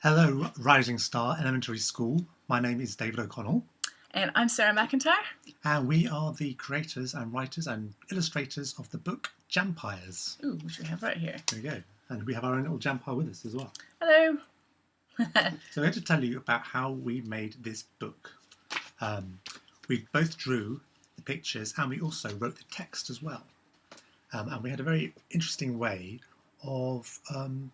Hello, Rising Star Elementary School. My name is David O'Connell. And I'm Sarah McIntyre. And we are the creators and writers and illustrators of the book Jampires. Ooh, which we have right here. There we go. And we have our own little Jampire with us as well. Hello. So I'm going to tell you about how we made this book. We both drew the pictures and we also wrote the text as well. And we had a very interesting way of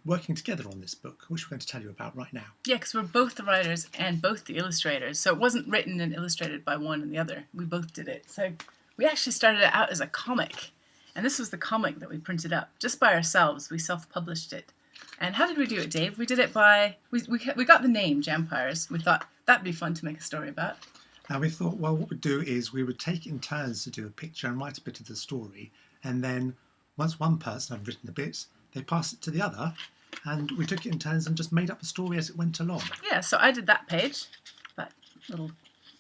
working together on this book, which we're going to tell you about right now. Yeah, because we're both the writers and both the illustrators. So it wasn't written and illustrated by one and the other. We both did it. So we actually started it out as a comic. And this was the comic that we printed up just by ourselves. We self-published it. And how did we do it, Dave? We did it by... We got the name, Jampires. We thought that'd be fun to make a story about. And we thought, well, what we'd do is we would take in turns to do a picture and write a bit of the story. And then once one person had written the bits, they passed it to the other, and we took it in turns and just made up the story as it went along. Yeah, so I did that page, that little,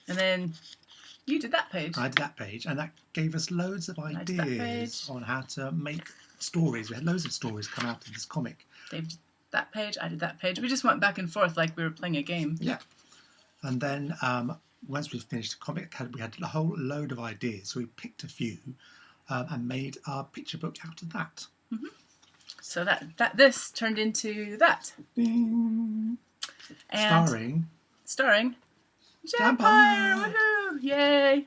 and then you did that page. I did that page, and that gave us loads of ideas on how to make stories. We had loads of stories come out of this comic. Dave did that page, I did that page. We just went back and forth like we were playing a game. Yeah. And then once we finished the comic, we had a whole load of ideas, so we picked a few and made our picture book out of that. Mm-hmm. So this turned into that. Ding. And starring Jampire! Woohoo! Yay!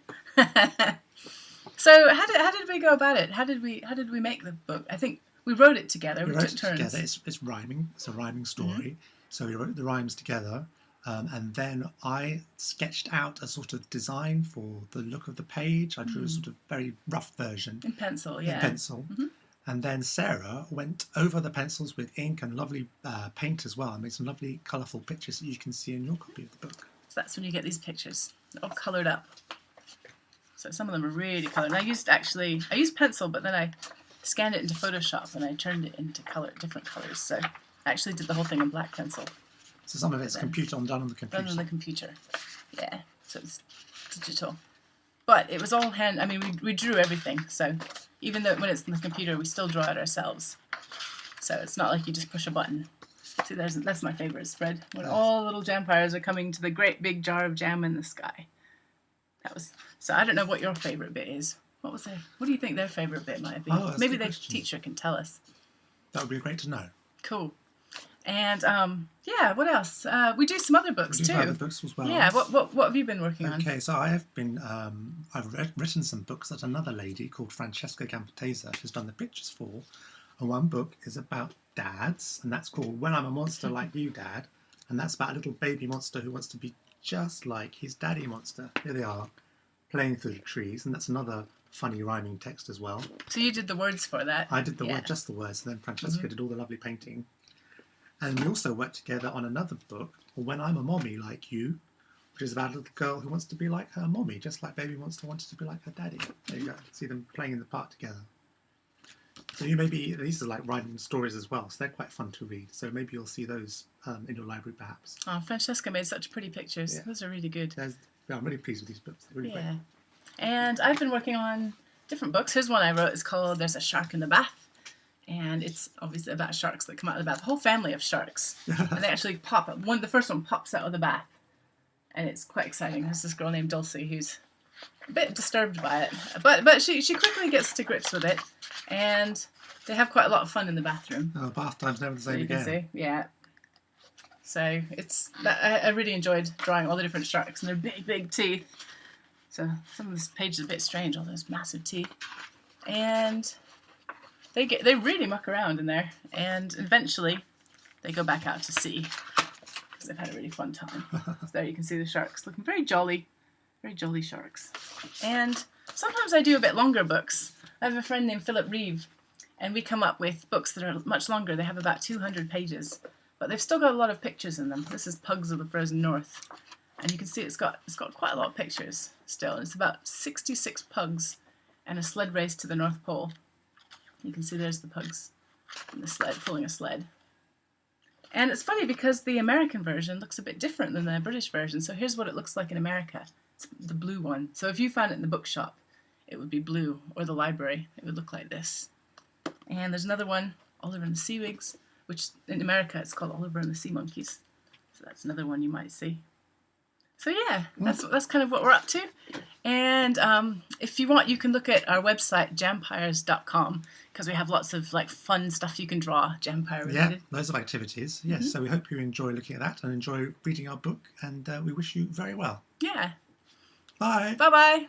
So how did we go about it? How did we make the book? I think we wrote it together. We took wrote it turns. together. It's rhyming. It's a rhyming story. Mm-hmm. So we wrote the rhymes together, and then I sketched out a sort of design for the look of the page. I drew a sort of very rough version in pencil. Yeah. In pencil. Mm-hmm. And then Sarah went over the pencils with ink and lovely paint as well, and made some lovely colourful pictures that you can see in your copy of the book. So that's when you get these pictures. They're all coloured up. So some of them are really coloured. And I used pencil, but then I scanned it into Photoshop and I turned it into different colours. So I actually did the whole thing in black pencil. So some of it's done on the computer. Done on the computer. Yeah. So it's digital. But it was all hand. I mean, we drew everything. So even though when it's in the computer, we still draw it ourselves. So it's not like you just push a button. See, that's my favourite spread. When all little Jampires are coming to the great big jar of jam in the sky. So I don't know what your favourite bit is. What do you think their favourite bit might be? Oh, maybe the teacher can tell us. That would be great to know. Cool. And yeah, what else? We do some other books too. Other books as well. Yeah. What have you been working on? Okay, so I have been. I've written some books that another lady called Francesca Gampatesa has done the pictures for, and one book is about dads, and that's called When I'm a Monster Like You, Dad, and that's about a little baby monster who wants to be just like his daddy monster. Here they are, playing through the trees, and that's another funny rhyming text as well. So you did the words for that. I did just the words, and then Francesca did all the lovely painting. And we also worked together on another book, When I'm a Mommy Like You, which is about a little girl who wants to be like her mommy, just like Baby Monster wanted to be like her daddy. There you go. See them playing in the park together. So these are like rhyming stories as well, so they're quite fun to read. So maybe you'll see those in your library perhaps. Oh, Francesca made such pretty pictures. Yeah. Those are really good. Yeah, I'm really pleased with these books. They're really great. And I've been working on different books. Here's one I wrote. It's called There's a Shark in the Bath. And it's obviously about sharks that come out of the bath. A whole family of sharks. And they actually pop up. The first one pops out of the bath. And it's quite exciting. There's this girl named Dulcie who's a bit disturbed by it. But she quickly gets to grips with it. And they have quite a lot of fun in the bathroom. Oh, bath time's never the same again. You can see. Yeah. So I really enjoyed drawing all the different sharks and their big, big teeth. So some of this page is a bit strange, all those massive teeth. And they really muck around in there, and eventually they go back out to sea because they've had a really fun time. So there you can see the sharks looking very jolly sharks. And sometimes I do a bit longer books. I have a friend named Philip Reeve, and we come up with books that are much longer. They have about 200 pages, but they've still got a lot of pictures in them. This is Pugs of the Frozen North, and you can see it's got quite a lot of pictures still. It's about 66 pugs and a sled race to the North Pole. You can see there's the pugs in the sled, pulling a sled. And it's funny because the American version looks a bit different than the British version. So here's what it looks like in America. It's the blue one. So if you found it in the bookshop, it would be blue, or the library. It would look like this. And there's another one, Oliver and the Seawigs, which in America it's called Oliver and the Sea Monkeys. So that's another one you might see. So yeah, that's kind of what we're up to. And if you want, you can look at our website, jampires.com, because we have lots of like fun stuff you can draw, Jampire related. Yeah, loads of activities. Yes, so we hope you enjoy looking at that and enjoy reading our book, and we wish you very well. Yeah. Bye. Bye-bye.